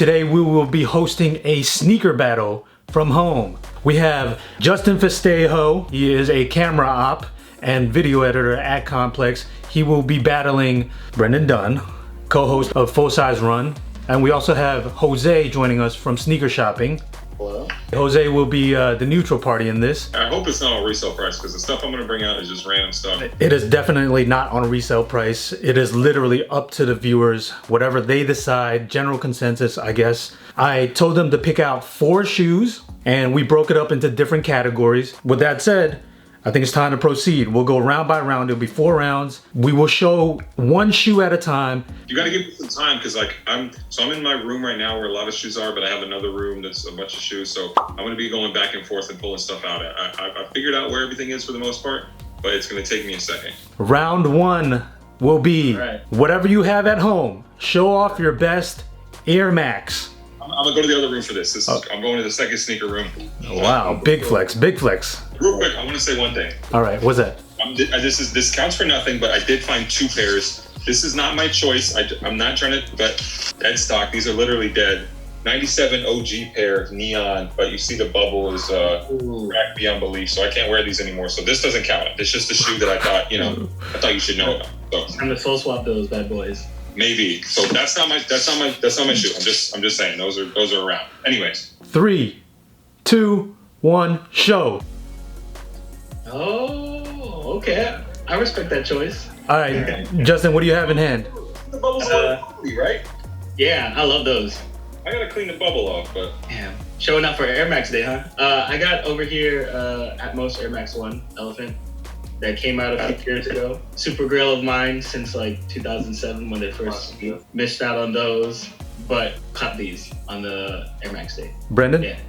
Today we will be hosting a sneaker battle from home. We have Justin Festejo. He is a camera op and video editor at Complex. He will be battling Brendan Dunne, co-host of Full Size Run. And we also have Jose joining us from Sneaker Shopping. Hello. Jose will be the neutral party in this. I hope it's not on resale price because the stuff I'm going to bring out is just random stuff. It is definitely not on resale price. It is literally up to the viewers, whatever they decide, general consensus, I guess. I told them to pick out 4 shoes and we broke it up into different categories. With that said, I think it's time to proceed. We'll go round by round. It'll be 4 rounds. We will show 1 shoe at a time. You got to give me some time because I'm in my room right now where a lot of shoes are, but I have another room that's a bunch of shoes. So I'm going to be going back and forth and pulling stuff out. I figured out where everything is for the most part, but it's going to take me a second. Round 1 will be whatever you have at home. Show off your best Air Max. I'm going to go to the other room for this. I'm going to the second sneaker room. Wow, big flex, big flex. Real quick, I want to say one thing. All right, what's that? This counts for nothing, but I did find 2 pairs. This is not my choice. I'm not trying to, but dead stock. These are literally dead. 97 OG pair, neon, but you see the bubble is cracked beyond belief, so I can't wear these anymore. So this doesn't count. It's just a shoe that I thought, I thought you should know about. So I'm gonna full swap those bad boys. Maybe. So that's not my shoe. I'm just saying those are around. Anyways. 3, 2, 1, show. Oh, okay. I respect that choice. All right, Justin, what do you have in hand? The bubble's right? Yeah, I love those. I gotta clean the bubble off, but damn. Showing up for Air Max Day, huh? I got over here ATMOS Air Max 1 Elephant that came out a few years ago. Super grail of mine since like 2007 when they first missed out on those, but caught these on the Air Max Day. Brendan? Yeah.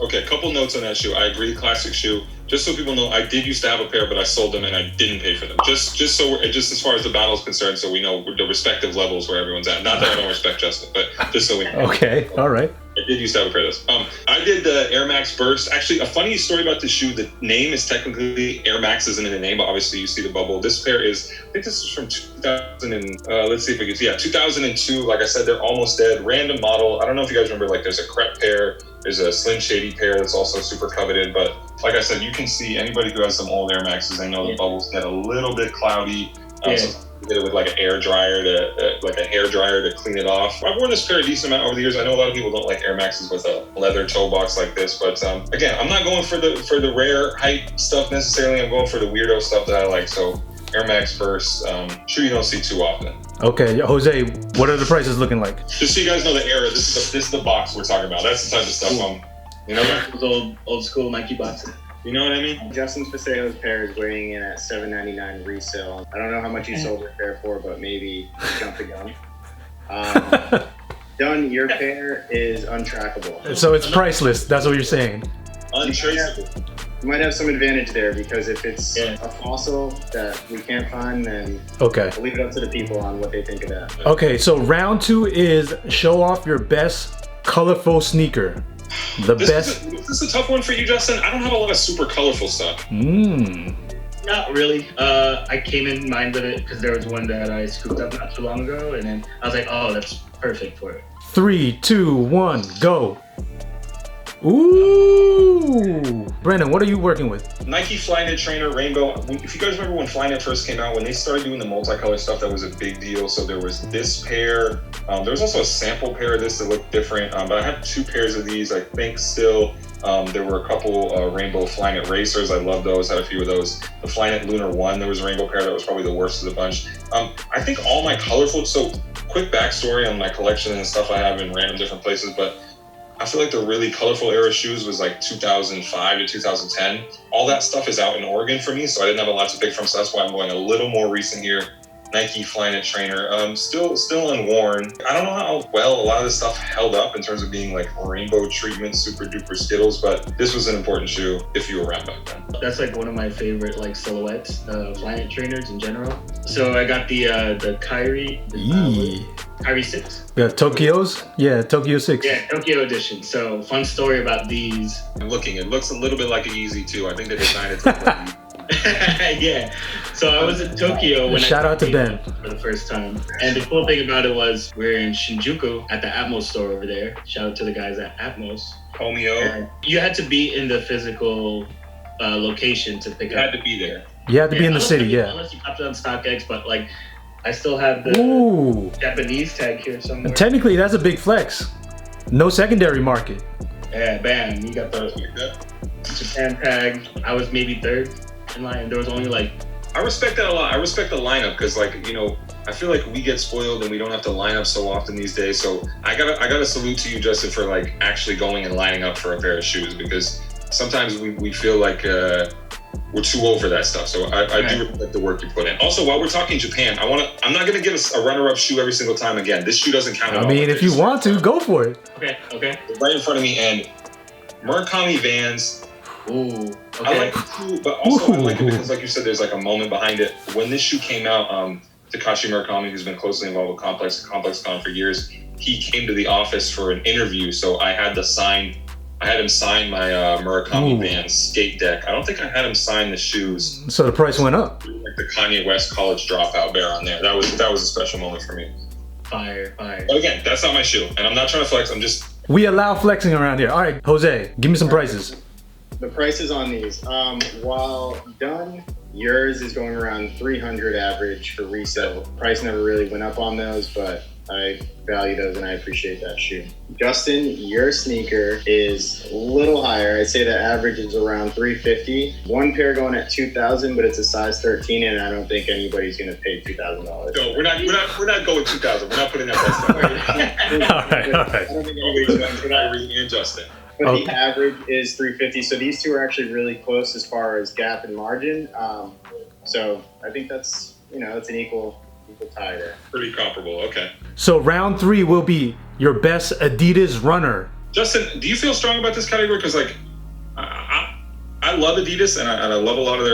Okay, a couple notes on that shoe. I agree, classic shoe. Just so people know, I did used to have a pair, but I sold them and I didn't pay for them. Just as far as the battle is concerned, so we know the respective levels where everyone's at. Not that I don't respect Justin, but just so we know. Okay, all right. I did used to have a pair of those. I did the Air Max Burst. Actually, a funny story about this shoe. The name is technically Air Max isn't in the name, but obviously you see the bubble. This pair is, I think this is from 2000 and, let's see if we can see. Yeah, 2002. Like I said, they're almost dead. Random model. I don't know if you guys remember, like there's a crepe pair. There's a Slim Shady pair that's also super coveted. But like I said, you can see anybody who has some old Air Maxes, they know the bubbles get a little bit cloudy. So did it with like an air dryer to clean it off. I've worn this pair a decent amount over the years. I know a lot of people don't like Air Maxes with a leather toe box like this, but again, I'm not going for the rare hype stuff necessarily. I'm going for the weirdo stuff that I like. So Air Max Burst, shoe you don't see too often. Okay, Jose, what are the prices looking like? Just so you guys know the era, this is the box we're talking about. That's the type of stuff those old school Nike boxes. You know what I mean? Justin Festejo's pair is weighing in at $7.99 resale. I don't know how much you sold your pair for, but maybe jump the gun. Dunne, your pair is untrackable. So it's priceless, that's what you're saying? Untraceable. You might have some advantage there because if it's a fossil that we can't find, then we'll leave it up to the people on what they think of that. Okay, so round 2 is show off your best colorful sneaker. This is a tough one for you, Justin. I don't have a lot of super colorful stuff. Not really. I came in mind with it because there was one that I scooped up not too long ago, and then I was like, oh, that's perfect for it. 3, 2, 1, go. Ooh! Brandon, what are you working with? Nike FLYKNIT trainer, rainbow. If you guys remember when FLYKNIT first came out, when they started doing the multicolor stuff, that was a big deal. So there was this pair. There was also a sample pair of this that looked different, but I have 2 pairs of these, I think still. There were a couple rainbow FLYKNIT racers. I love those, had a few of those. The FLYKNIT Lunar 1, there was a rainbow pair that was probably the worst of the bunch. I think all my colorful, so quick backstory on my collection and stuff I have in random different places, but I feel like the really colorful era shoes was like 2005 to 2010. All that stuff is out in Oregon for me, so I didn't have a lot to pick from, so that's why I'm going a little more recent here. Nike FLYKNIT trainer, still unworn. I don't know how well a lot of this stuff held up in terms of being like rainbow treatment, super duper Skittles, but this was an important shoe if you were around back then. That's like one of my favorite like silhouettes, FLYKNIT trainers in general. So I got the KYRIE, KYRIE 6. Yeah, Tokyo's? Yeah, Tokyo 6. Yeah, Tokyo edition. So fun story about these. I'm looking, it looks a little bit like a Yeezy too. I think they designed it to Yeah. So I was in Tokyo when Shout out to Ben. for the first time. And the cool thing about it was we're in Shinjuku at the ATMOS store over there. Shout out to the guys at ATMOS. Homeo. And you had to be in the physical location to pick You up. had to be there. You have to be in the city, yeah. Unless you popped it on StockX, but like I still have the Ooh. Japanese tag here somewhere. And technically, that's a big flex. No secondary market. Yeah, bam. You got the Japan tag. I was maybe third in line. There was only like. I respect that a lot. I respect the lineup because, like, you know, I feel like we get spoiled and we don't have to line up so often these days. So I gotta salute to you, Justin, for like actually going and lining up for a pair of shoes because sometimes we feel like we're too old for that stuff. So I do respect the work you put in. Also, while we're talking Japan, I'm not gonna give us a runner-up shoe every single time again. This shoe doesn't count at all. I mean, if you want to, go for it. Okay. It's right in front of me, and Murakami Vans. Ooh. Okay. I like the shoe, but also I like it because, like you said, there's like a moment behind it. When this shoe came out, Takashi Murakami, who's been closely involved with ComplexCon for years, he came to the office for an interview. So I had him sign my Murakami Vans skate deck. I don't think I had him sign the shoes. So the price went up. Like the Kanye West college dropout bear on there. That was a special moment for me. Fire. But again, that's not my shoe, and I'm not trying to flex. I'm just. We allow flexing around here. All right, Jose, give me some prices. The prices on these, while Dunne, yours is going around 300 average for resale. Price never really went up on those, but I value those and I appreciate that shoe. Justin, your sneaker is a little higher. I'd say the average is around 350. One pair going at 2,000, but it's a size 13, and I don't think anybody's gonna pay $2,000. No, we're not going 2,000. We're not putting that price down. All right. I don't think anybody's going to that. KYRIE and Justin. But the average is 350, so these two are actually really close as far as gap and margin. So I think that's it's an equal tie there. Pretty comparable. Okay. So round 3 will be your best Adidas runner. Justin, do you feel strong about this category? Because like, I love Adidas and I love a lot of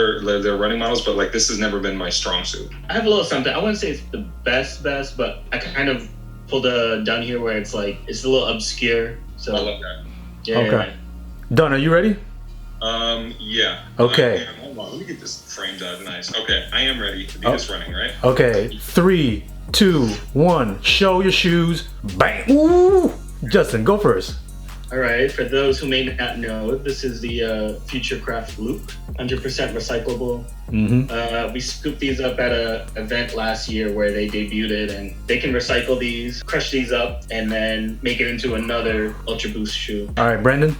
their running models, but like this has never been my strong suit. I have a little something. I wouldn't say it's the best, but I kind of pulled a Dunne here where it's like it's a little obscure. So I love that. Yeah. Okay. Dunne, are you ready? Yeah. Okay. Hold on, let me get this framed out nice. Okay, I am ready. Adidas running, right? Okay. 3, 2, 1. Show your shoes. Bang. Ooh. Justin, go first. All right. For those who may not know, this is the Future Craft Loop, 100% recyclable. Mm-hmm. We scooped these up at an event last year where they debuted, and they can recycle these, crush these up, and then make it into another Ultra Boost shoe. All right, Brandon.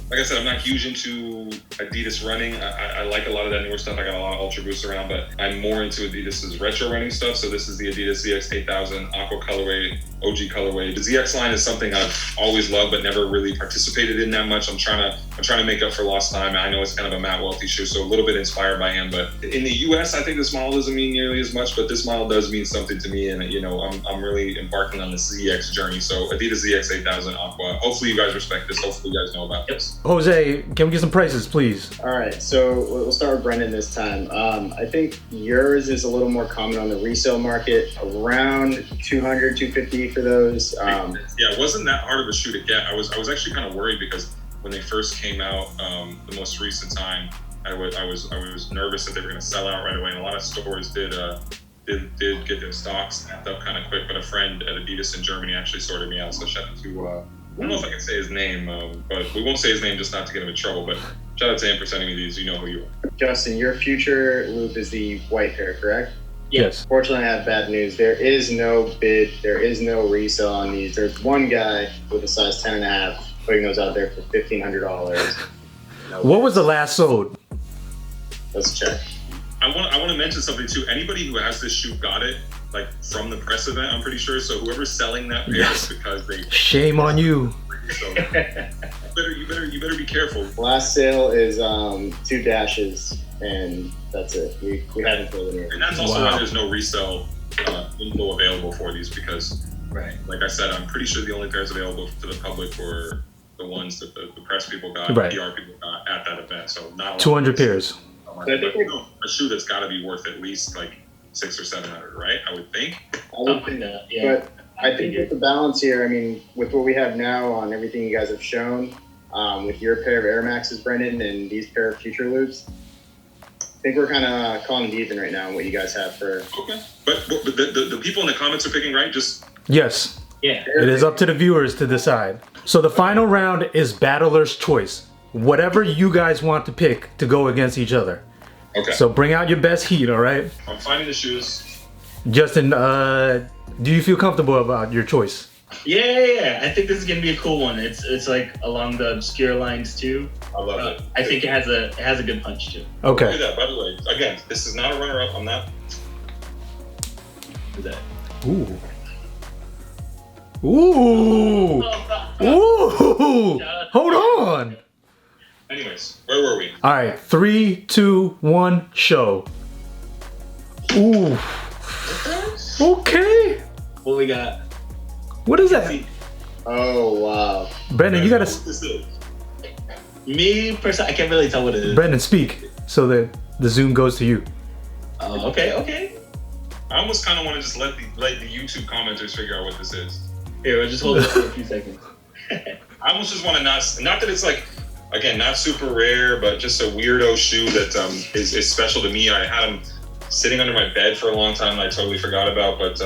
Like I said, I'm not huge into Adidas running. I like a lot of that newer stuff. I got a lot of Ultra Boosts around, but I'm more into Adidas's retro running stuff. So this is the Adidas ZX 8000 Aqua colorway, OG colorway. The ZX line is something I've always loved, but never really participated in that much. I'm trying to make up for lost time. I know it's kind of a Matt Welty shoe, so a little bit inspired by him. But in the US, I think this model doesn't mean nearly as much, but this model does mean something to me. And I'm really embarking on this ZX journey. So Adidas ZX 8000 Aqua. Hopefully you guys respect this. Hopefully you guys know about this. Jose, can we get some prices, please? All right, so we'll start with Brendan this time. I think yours is a little more common on the resale market, around 200, 250 for those. Yeah, it wasn't that hard of a shoe to get. I was actually kind of worried because when they first came out, the most recent time, I was nervous that they were going to sell out right away, and a lot of stores did get their stocks snapped up kind of quick. But a friend at Adidas in Germany actually sorted me out, so shout out to. I don't know if I can say his name, but we won't say his name just not to get him in trouble. But shout out to him for sending me these. You know who you are. Justin, your future loop is the white pair, correct? Yes. Fortunately, I have bad news. There is no bid. There is no resale on these. There's one guy with a size 10.5 putting those out there for $1,500. What was the last sold? Let's check. I want to mention something too. Anybody who has this shoe got it like from the press event, I'm pretty sure. So whoever's selling that pair is because they. Shame on you. So you better be careful. Last sale is 2 dashes, and that's it. We haven't filled it in. And that's also why there's no resale info available for these because, Right. like I said, I'm pretty sure the only pairs available to the public were the ones that the press people got, Right. PR people got at that event. So not a lot 200 pairs. But a shoe that's got to be worth at least like $600 or $700, right? I would think. Yeah. But I think with the balance here, I mean, with what we have now on everything you guys have shown, with your pair of Air Maxes, Brendan, and these pair of Future Loops, think we're kind of calling it even right now on what you guys have for. Okay. But the people in the comments are picking, right? Just Yes. Yeah. It is up to the viewers to decide. So the final round is battler's choice. Whatever you guys want to pick to go against each other. okay. So bring out your best heat, all right? I'm finding the shoes. Justin, do you feel comfortable about your choice? Yeah. I think this is gonna be a cool one. It's like along the obscure lines too. I love it. I think it has a good punch too. Look at Okay. that. By the way, again, this is not a runner-up. I'm not. Look at that. Ooh. Ooh. Ooh. Hold on. Anyways, where were we? All right, 3, 2, 1, show. Ooh. Okay. What we got? What is that? Oh wow. Brendan, you gotta. This is- Me personally, I can't really tell what it is. Brendan, speak so that the Zoom goes to you. Oh, okay. I almost kind of want to just let the YouTube commenters figure out what this is. Here, we'll just hold it for a few seconds. I almost just want to not that it's like, again, not super rare, but just a weirdo shoe that is special to me. I had them sitting under my bed for a long time and I totally forgot about, but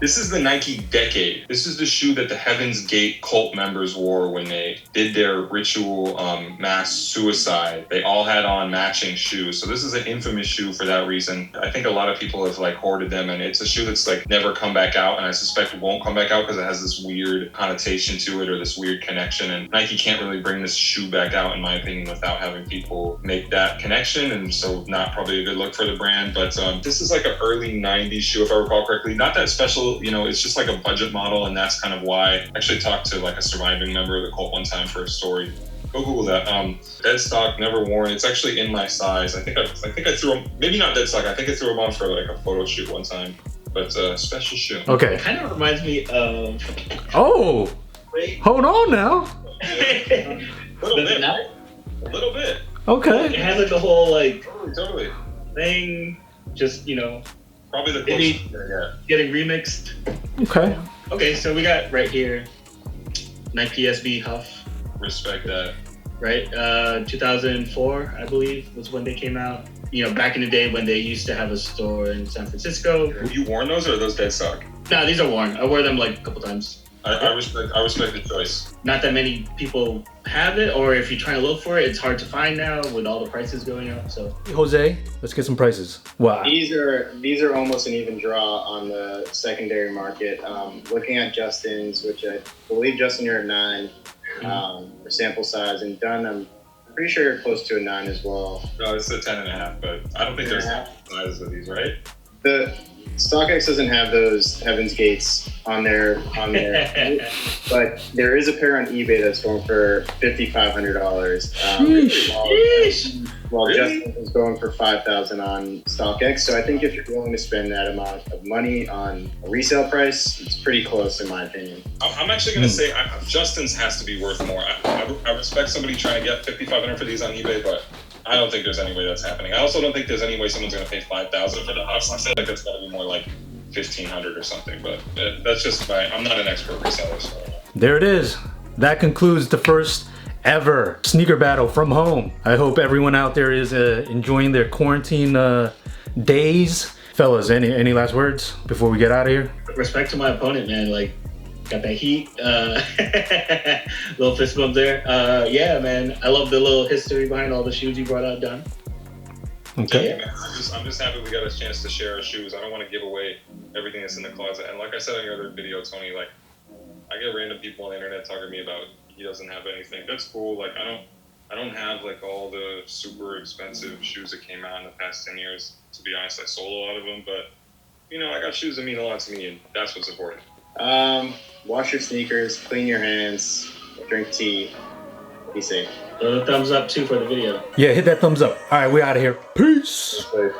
this is the Nike Decade. This is the shoe that the Heaven's Gate cult members wore when they did their ritual mass suicide. They all had on matching shoes. So this is an infamous shoe for that reason. I think a lot of people have like hoarded them, and it's a shoe that's like never come back out, and I suspect it won't come back out because it has this weird connotation to it or this weird connection, and Nike can't really bring this shoe back out in my opinion without having people make that connection, and so not probably a good look for the brand. But this is like an early 90s shoe if I recall correctly. Not that special, you know, it's just like a budget model, and that's kind of why I actually talked to like a surviving member of the cult one time for a story. Go Google that. Dead stock, never worn. It's actually in my size. I think I threw them, maybe not dead stock. I think I threw them on for like a photo shoot one time. But special shoe. Okay. It kind of reminds me of. Oh, Wait. hold on now. A little bit. A little bit. It Okay. has like the whole like Totally. thing, just Probably the Maybe- closest. Yeah. getting remixed. Okay. Okay, so we got right here Nike SB Huff, Respect that. right? 2004, I believe, was when they came out. You know, back in the day when they used to have a store in San Francisco. Have you worn those or are those dead stock? Nah, these are worn. I wore them like a couple times. I respect the choice. Not that many people have it, or if you're trying to look for it, it's hard to find now with all the prices going up. So Jose, let's get some prices. Wow. These are almost an even draw on the secondary market. Looking at Justin's, which I believe Justin you're at 9 for sample size, and Dunne I'm pretty sure you're close to a 9 as well. No, it's a 10.5, but I don't think there's 10.5? sizes of these, right? The StockX doesn't have those Heaven's Gates on there, but there is a pair on eBay that's going for $5,500. While Really? Justin is going for $5,000 on StockX. So I think if you're willing to spend that amount of money on a resale price, it's pretty close in my opinion. I'm actually going to say Justin's has to be worth more. I respect somebody trying to get $5,500 for these on eBay, but I don't think there's any way that's happening. I also don't think there's any way someone's going to pay $5,000 for the Huffs. I feel like it's got to be more like $1,500 or something, but that's just I'm not an expert reseller, so. There it is. That concludes the first ever sneaker battle from home. I hope everyone out there is enjoying their quarantine days. Fellas, any last words before we get out of here? respect to my opponent, man. Like, got that heat. Little fist bump there. Yeah, man. I love the little history behind all the shoes you brought out, Dunne. Okay. Yeah, man. I'm just happy we got a chance to share our shoes. I don't want to give away everything that's in the closet. And like I said on your other video, Tony, like I get random people on the internet talking to me about he doesn't have anything. That's cool. Like I don't have like all the super expensive shoes that came out in the past 10 years. To be honest, I sold a lot of them, but you know, I got shoes that mean a lot to me, and that's what's important. Wash your sneakers, clean your hands, drink tea, be safe. Throw a thumbs up too for the video. Yeah, hit that thumbs up. All right, we're out of here. Peace. Safe.